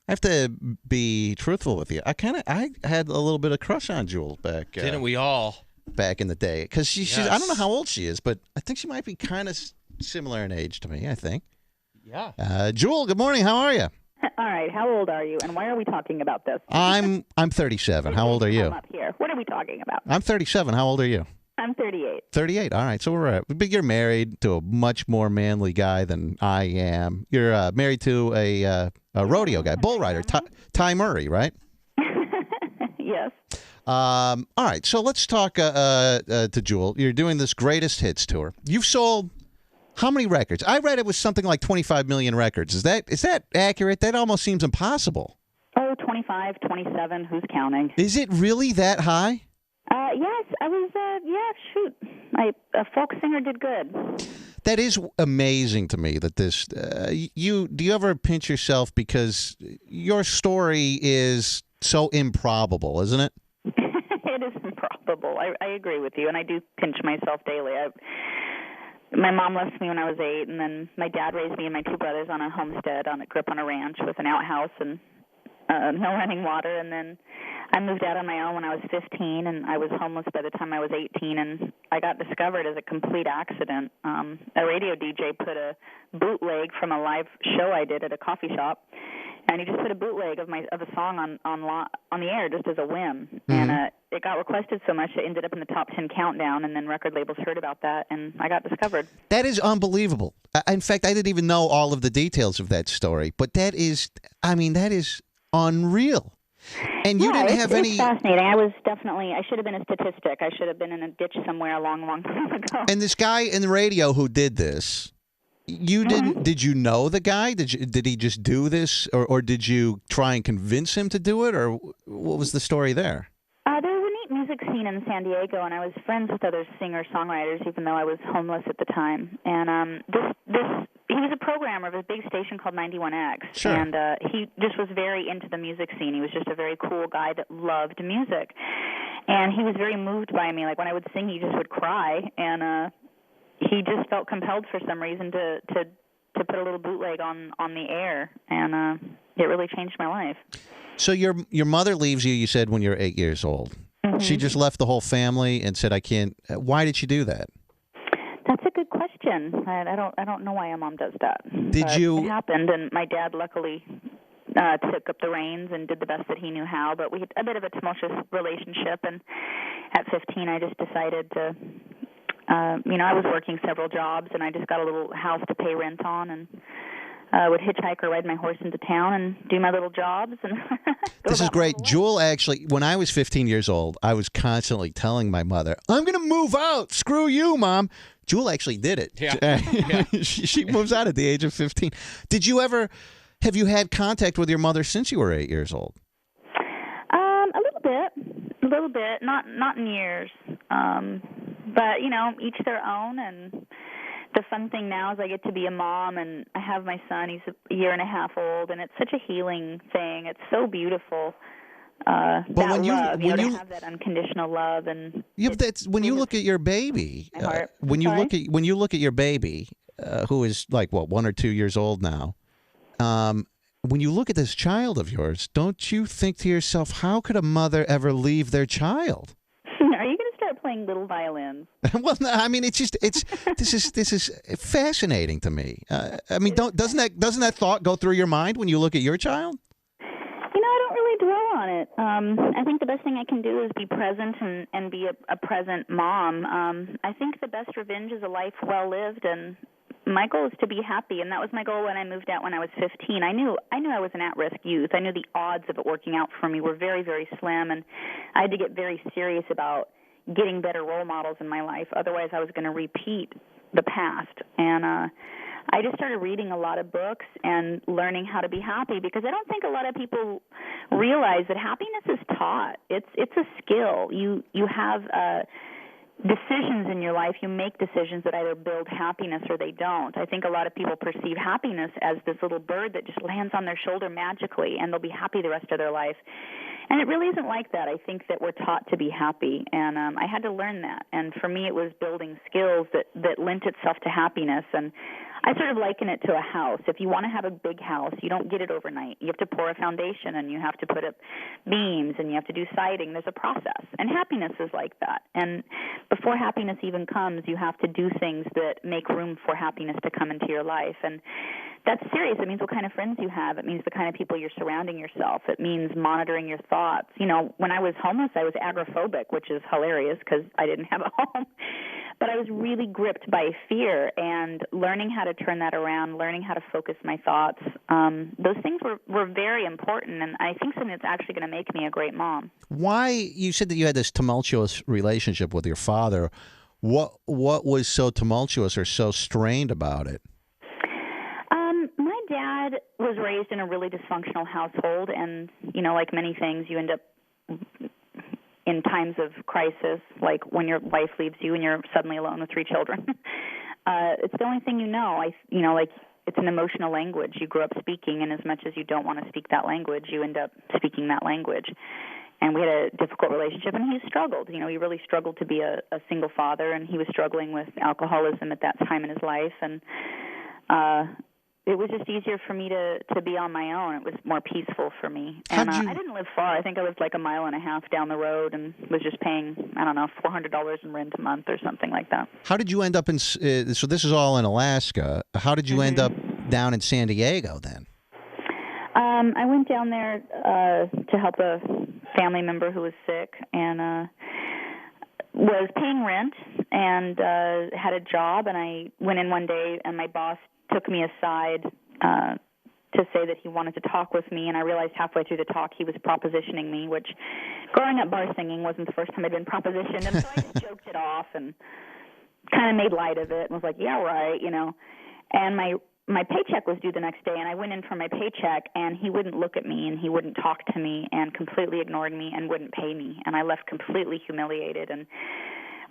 have to be truthful with you. I had a little bit of crush on Jewel back. Didn't we all? Back in the day, because she's Yes. I don't know how old she is, but I think she might be kind of similar in age to me. I think. Yeah. Jewel, good morning. How are you? All right. How old are you, and why are we talking about this? I'm 37. How old are you? I'm up here. What are we talking about? I'm 37. How old are you? I'm 38. 38. All right. So but you're married to a much more manly guy than I am. You're married to a rodeo guy, bull rider, Ty Murray, right? Yes. All right. So let's talk to Jewel. You're doing this greatest hits tour. You've sold how many records? I read it was something like 25 million records. Is that accurate? That almost seems impossible. Oh, 25, 27. Who's counting? Is it really that high? Yes. I was, shoot. A folk singer did good. That is amazing to me that this, do you ever pinch yourself because your story is so improbable, isn't it? It is improbable. I agree with you, and I do pinch myself daily. My mom left me when I was 8, and then my dad raised me and my two brothers on a homestead grew up on a ranch with an outhouse and no running water. And then I moved out on my own when I was 15, and I was homeless by the time I was 18, and I got discovered as a complete accident. A radio DJ put a bootleg from a live show I did at a coffee shop, and he just put a bootleg of a song on the air just as a whim. Mm-hmm. And it got requested so much it ended up in the top 10 countdown, and then record labels heard about that, and I got discovered. That is unbelievable. In fact, I didn't even know all of the details of that story, but that is unreal. And you didn't have any. It's fascinating. I should have been a statistic. I should have been in a ditch somewhere a long, long time ago. And this guy in the radio who did this, you didn't? Did you know the guy? Did he just do this, or did you try and convince him to do it, or what was the story there? There was a neat music scene in San Diego, and I was friends with other singer-songwriters, even though I was homeless at the time. And he was a programmer of a big station called 91X, sure. And he just was very into the music scene. He was just a very cool guy that loved music, and he was very moved by me. Like when I would sing, he just would cry, and he just felt compelled for some reason to put a little bootleg on the air, and it really changed my life. So your mother leaves you, you said, when you're 8 years old. Mm-hmm. She just left the whole family and said, I can't. Why did she do that? That's a good question. I don't know why a mom does that. It happened, and my dad luckily took up the reins and did the best that he knew how, but we had a bit of a tumultuous relationship, and at 15 I just decided to, I was working several jobs, and I just got a little house to pay rent on, and would hitchhike or ride my horse into town and do my little jobs. And This is great. Jewel, actually, when I was 15 years old, I was constantly telling my mother, I'm going to move out. Screw you, Mom. Jewel actually did it. Yeah. She moves out at the age of 15. Have you had contact with your mother since you were 8 years old? A little bit, not in years. But, each their own, and the fun thing now is I get to be a mom, and I have my son. He's a year and a half old, and it's such a healing thing. It's so beautiful. That love, to have that unconditional love, and that's when you look at your baby. When you look at your baby, who is like 1 or 2 years old now. When you look at this child of yours, don't you think to yourself, how could a mother ever leave their child? Are you going to start playing little violins? Well, no, I mean, this is fascinating to me. Doesn't that thought go through your mind when you look at your child? I don't really dwell on it. I think the best thing I can do is be present and be a present mom. I think the best revenge is a life well lived, and my goal is to be happy, and that was my goal when I moved out when I was 15. I knew I was an at-risk youth. I knew the odds of it working out for me were very, very slim, and I had to get very serious about getting better role models in my life. Otherwise, I was going to repeat the past. And I just started reading a lot of books and learning how to be happy, because I don't think a lot of people realize that happiness is taught. It's a skill. You have decisions in your life. You make decisions that either build happiness or they don't. I think a lot of people perceive happiness as this little bird that just lands on their shoulder magically, and they'll be happy the rest of their life. And it really isn't like that. I think that we're taught to be happy, and I had to learn that. And for me, it was building skills that lent itself to happiness. And I sort of liken it to a house. If you want to have a big house, you don't get it overnight. You have to pour a foundation, and you have to put up beams, and you have to do siding. There's a process. And happiness is like that. And before happiness even comes, you have to do things that make room for happiness to come into your life. And that's serious. It means what kind of friends you have. It means the kind of people you're surrounding yourself. It means monitoring your thoughts. You know, when I was homeless, I was agoraphobic, which is hilarious because I didn't have a home. But I was really gripped by fear, and learning how to turn that around, learning how to focus my thoughts, those things were very important, and I think something that's actually going to make me a great mom. Why, you said that you had this tumultuous relationship with your father. What was so tumultuous or so strained about it? My dad was raised in a really dysfunctional household, and, you know, like many things, you end up in times of crisis, like when your wife leaves you and you're suddenly alone with 3 children. It's the only thing you know. Like it's an emotional language you grew up speaking, and as much as you don't want to speak that language, you end up speaking that language. And we had a difficult relationship, and he struggled. You know, he really struggled to be a single father, and he was struggling with alcoholism at that time in his life. And it was just easier for me to be on my own. It was more peaceful for me. And I didn't live far. I think I lived like a mile and a half down the road and was just paying, I don't know, $400 in rent a month or something like that. How did you end up in, so this is all in Alaska. How did you end up down in San Diego then? I went down there to help a family member who was sick, and was paying rent and had a job. And I went in one day, and my boss took me aside to say that he wanted to talk with me, and I realized halfway through the talk he was propositioning me, which growing up bar singing wasn't the first time I'd been propositioned, and so I just joked it off and kind of made light of it and was like, yeah, right, you know. And my paycheck was due the next day, and I went in for my paycheck, and he wouldn't look at me, and he wouldn't talk to me, and completely ignored me and wouldn't pay me, and I left completely humiliated. And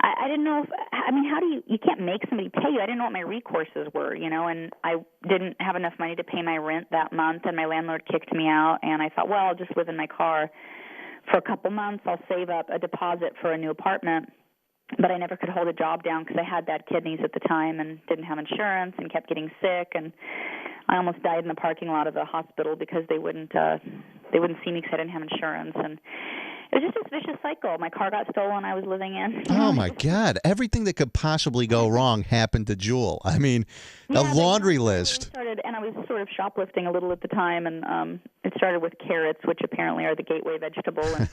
I didn't know how do you can't make somebody pay you. I didn't know what my recourses were, you know, and I didn't have enough money to pay my rent that month, and my landlord kicked me out, and I thought, well, I'll just live in my car for a couple months. I'll save up a deposit for a new apartment. But I never could hold a job down because I had bad kidneys at the time and didn't have insurance and kept getting sick, and I almost died in the parking lot of the hospital because they wouldn't see me because I didn't have insurance. And it was just this vicious cycle. My car got stolen I was living in. Oh, my God. Everything that could possibly go wrong happened to Jewel. I mean, a laundry list. And I was sort of shoplifting a little at the time, and it started with carrots, which apparently are the gateway vegetable. And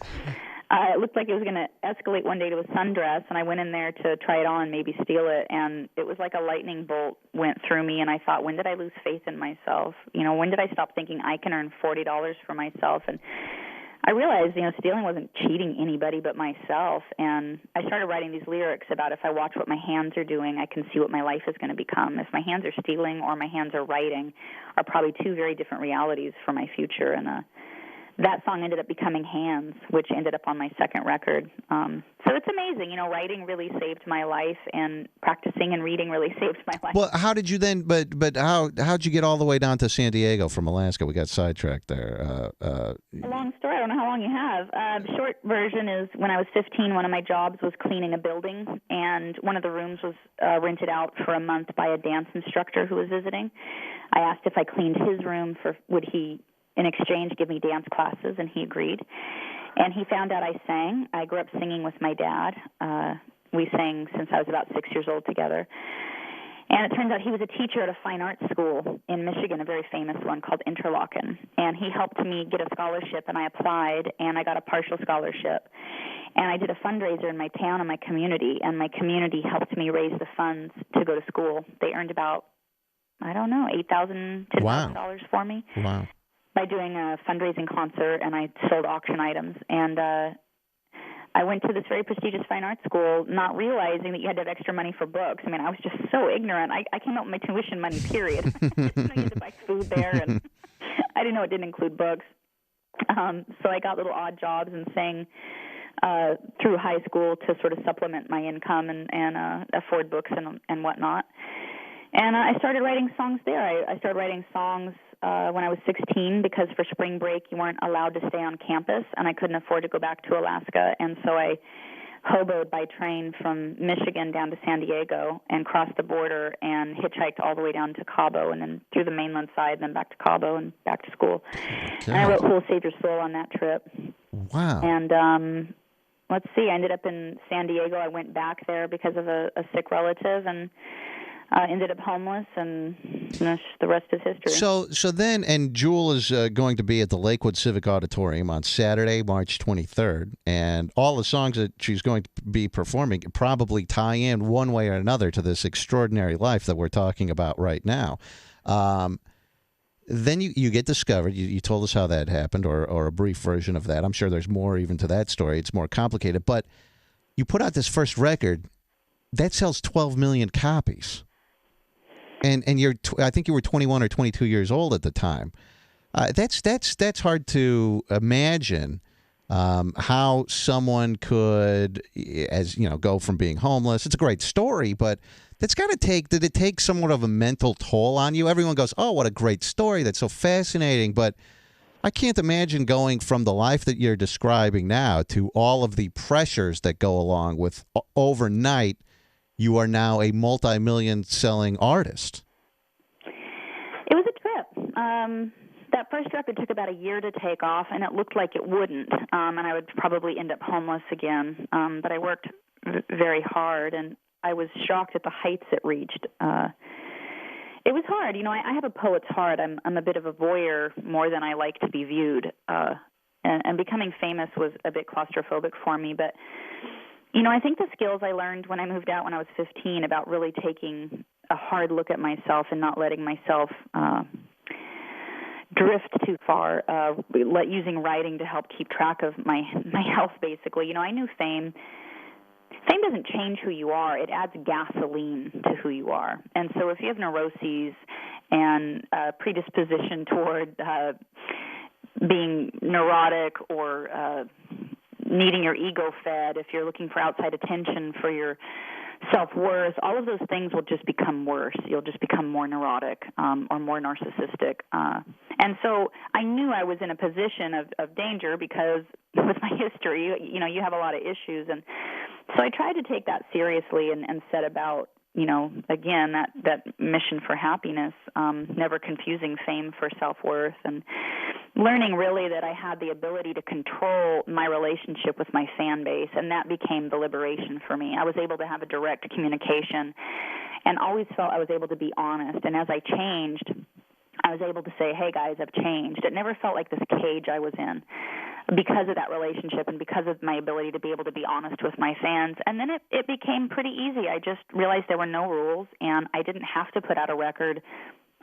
it looked like it was going to escalate one day to a sundress, and I went in there to try it on, maybe steal it, and it was like a lightning bolt went through me, and I thought, when did I lose faith in myself? You know, when did I stop thinking I can earn $40 for myself? And I realized, you know, stealing wasn't cheating anybody but myself, and I started writing these lyrics about if I watch what my hands are doing, I can see what my life is going to become. If my hands are stealing or my hands are writing are probably 2 very different realities for my future, and that song ended up becoming Hands, which ended up on my second record. So it's amazing. You know, writing really saved my life, and practicing and reading really saved my life. Well, how did you then, but how'd you get all the way down to San Diego from Alaska? We got sidetracked there. A long story. I don't know how long you have. The short version is when I was 15, one of my jobs was cleaning a building, and one of the rooms was rented out for a month by a dance instructor who was visiting. I asked if I cleaned his room, would he in exchange give me dance classes, and he agreed. And he found out I sang. I grew up singing with my dad. We sang since I was about 6 years old together. And it turns out he was a teacher at a fine arts school in Michigan, a very famous one called Interlochen. And he helped me get a scholarship, and I applied, and I got a partial scholarship. And I did a fundraiser in my town and my community, and my community helped me raise the funds to go to school. They earned about, I don't know, $8,000, $10,000 for me. Wow. By doing a fundraising concert, and I sold auction items. And I went to this very prestigious fine arts school, not realizing that you had to have extra money for books. I mean, I was just so ignorant. I came up with my tuition money, period. I didn't know you had to buy food there, and I didn't know it didn't include books. So I got little odd jobs and sang through high school to sort of supplement my income and afford books and whatnot. And I started writing songs there. I started writing songs when I was 16 because for spring break you weren't allowed to stay on campus, and I couldn't afford to go back to Alaska. And so I hoboed by train from Michigan down to San Diego and crossed the border and hitchhiked all the way down to Cabo and then through the mainland side and then back to Cabo and back to school. God. And I wrote Who'll Save Your Soul on that trip. Wow. And let's see, I ended up in San Diego. I went back there because of a sick relative and ended up homeless, and the rest is history. So then, and Jewel is going to be at the Lakewood Civic Auditorium on Saturday, March 23rd, and all the songs that she's going to be performing probably tie in one way or another to this extraordinary life that we're talking about right now. Then you get discovered. You told us how that happened, or a brief version of that. I'm sure there's more even to that story. It's more complicated, but you put out this first record that sells 12 million copies. And I think you were 21 or 22 years old at the time. That's hard to imagine how someone could, go from being homeless. It's a great story, but did it take somewhat of a mental toll on you? Everyone goes, oh, what a great story. That's so fascinating. But I can't imagine going from the life that you're describing now to all of the pressures that go along with overnight. You are now a multi-million selling artist. It was a trip. That first record took about a year to take off, and it looked like it wouldn't, and I would probably end up homeless again. But I worked very hard, and I was shocked at the heights it reached. It was hard. I have a poet's heart. I'm a bit of a voyeur more than I like to be viewed, and becoming famous was a bit claustrophobic for me, but I think the skills I learned when I moved out when I was 15 about really taking a hard look at myself and not letting myself drift too far, using writing to help keep track of my health, basically. I knew fame doesn't change who you are. It adds gasoline to who you are. And so if you have neuroses and predisposition toward being neurotic or needing your ego fed, if you're looking for outside attention for your self-worth, all of those things will just become worse. You'll just become more neurotic or more narcissistic. And so I knew I was in a position of danger because with my history, you have a lot of issues. And so I tried to take that seriously and set about, again, that mission for happiness, never confusing fame for self-worth, and learning really that I had the ability to control my relationship with my fan base, and that became the liberation for me. I was able to have a direct communication and always felt I was able to be honest. And as I changed, I was able to say, hey, guys, I've changed. It never felt like this cage I was in because of that relationship and because of my ability to be able to be honest with my fans. And then it became pretty easy. I just realized there were no rules, and I didn't have to put out a record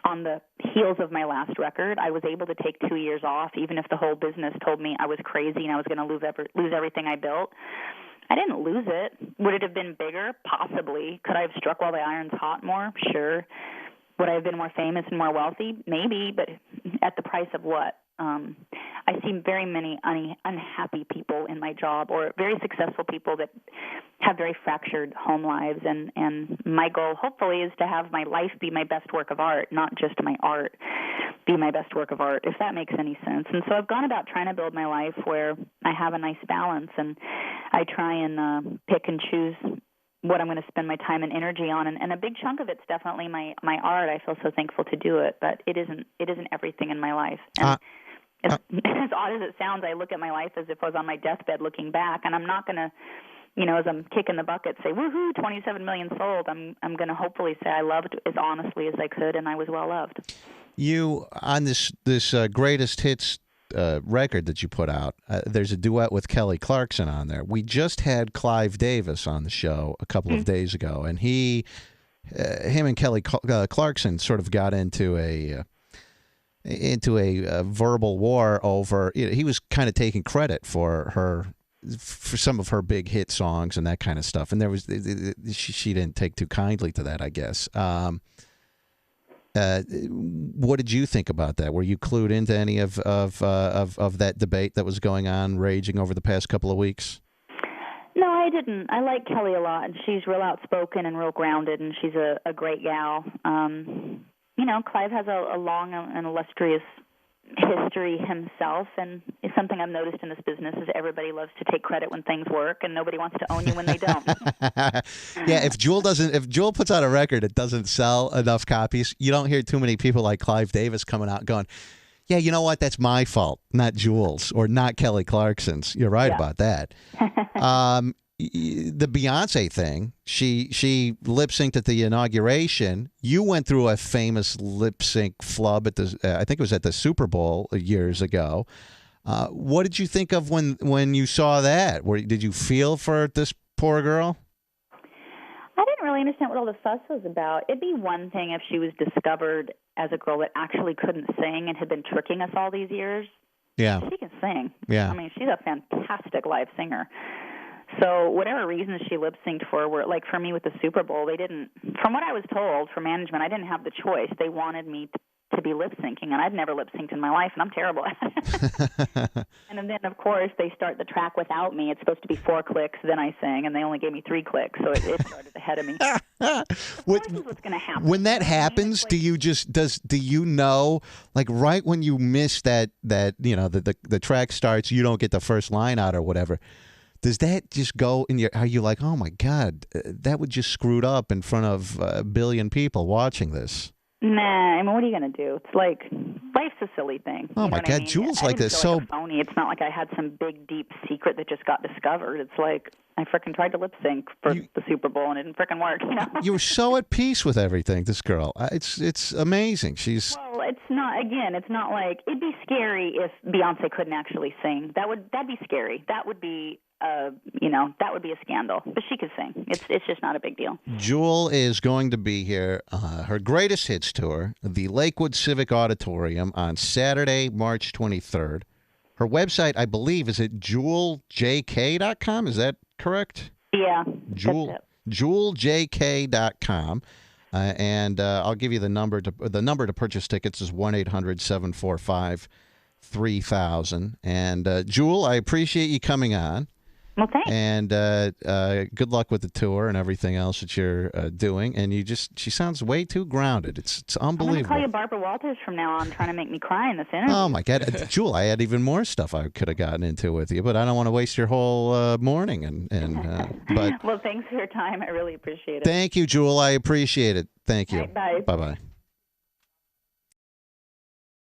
on the heels of my last record. I was able to take 2 years off, even if the whole business told me I was crazy and I was going to lose everything I built. I didn't lose it. Would it have been bigger? Possibly. Could I have struck while the iron's hot more? Sure. Would I have been more famous and more wealthy? Maybe, but at the price of what? I see very many unhappy people in my job, or very successful people that have very fractured home lives. And my goal, hopefully, is to have my life be my best work of art, not just my art be my best work of art, if that makes any sense. And so I've gone about trying to build my life where I have a nice balance, and I try and pick and choose what I'm going to spend my time and energy on, and a big chunk of it's definitely my art. I feel so thankful to do it, but it isn't everything in my life. And as odd as it sounds, I look at my life as if I was on my deathbed looking back, and I'm not going to, as I'm kicking the bucket, say, woohoo, 27 million sold. I'm going to hopefully say I loved as honestly as I could, and I was well loved. You, on this greatest hits record that you put out, there's a duet with Kelly Clarkson on there. We just had Clive Davis on the show a couple of days ago, and him and Kelly Clarkson sort of got into a verbal war over. He was kind of taking credit for some of her big hit songs and that kind of stuff, and there was she didn't take too kindly to that, I guess. What did you think about that? Were you clued into any of that debate that was going on, raging over the past couple of weeks? No, I didn't. I like Kelly a lot, and she's real outspoken and real grounded, and she's a great gal. Clive has a long and illustrious history himself, and it's something I've noticed in this business is everybody loves to take credit when things work, and nobody wants to own you when they don't. Yeah, if Jewel puts out a record that doesn't sell enough copies, you don't hear too many people like Clive Davis coming out going, yeah, you know what? That's my fault, not Jewel's or not Kelly Clarkson's. You're right about that. The Beyonce thing, she lip synced at the inauguration. You went through a famous lip sync flub at the I think it was at the Super Bowl years ago. What did you think of when you saw that? Did you feel for this poor girl? I didn't really understand what all the fuss was about. It'd be one thing if she was discovered as a girl that actually couldn't sing and had been tricking us all these years. Yeah. She can sing. Yeah. I mean, she's a fantastic live singer. So whatever reasons she lip synced for were, like for me with the Super Bowl, they didn't, from what I was told from management, I didn't have the choice. They wanted me to be lip syncing, and I'd never lip synced in my life, and I'm terrible at it. And then, of course, they start the track without me. It's supposed to be 4 clicks, then I sing, and they only gave me 3 clicks, so it started ahead of me. What's going to happen? When that happens, do you know, like right when you miss that the track starts, you don't get the first line out or whatever. Does that just go in are you like, oh my God, that would just screwed up in front of a billion people watching this? Nah, I mean, what are you going to do? It's like, life's a silly thing. Oh my God, Jewel's like this. So like a phony. It's not like I had some big, deep secret that just got discovered. It's like I frickin' tried to lip sync for the Super Bowl and it didn't frickin' work. You were so at peace with everything. This girl, it's amazing. Well, it's not. Again, it's not like it'd be scary if Beyonce couldn't actually sing. That'd be scary. That would be. That would be a scandal. But she could sing. It's just not a big deal. Jewel is going to be here, her greatest hits tour, the Lakewood Civic Auditorium on Saturday, March 23rd. Her website, I believe, is at jeweljk.com. Is that correct? Yeah. Jeweljk.com. And I'll give you the number to purchase tickets is 1-800-745-3000. And Jewel, I appreciate you coming on. Well, thanks. And good luck with the tour and everything else that you're doing. And she sounds way too grounded. It's unbelievable. I'm going to call you Barbara Walters from now on, trying to make me cry in this interview. Oh, my God. Jewel, I had even more stuff I could have gotten into with you, but I don't want to waste your whole morning. But well, thanks for your time. I really appreciate it. Thank you, Jewel. I appreciate it. Thank you. Right, bye. Bye-bye.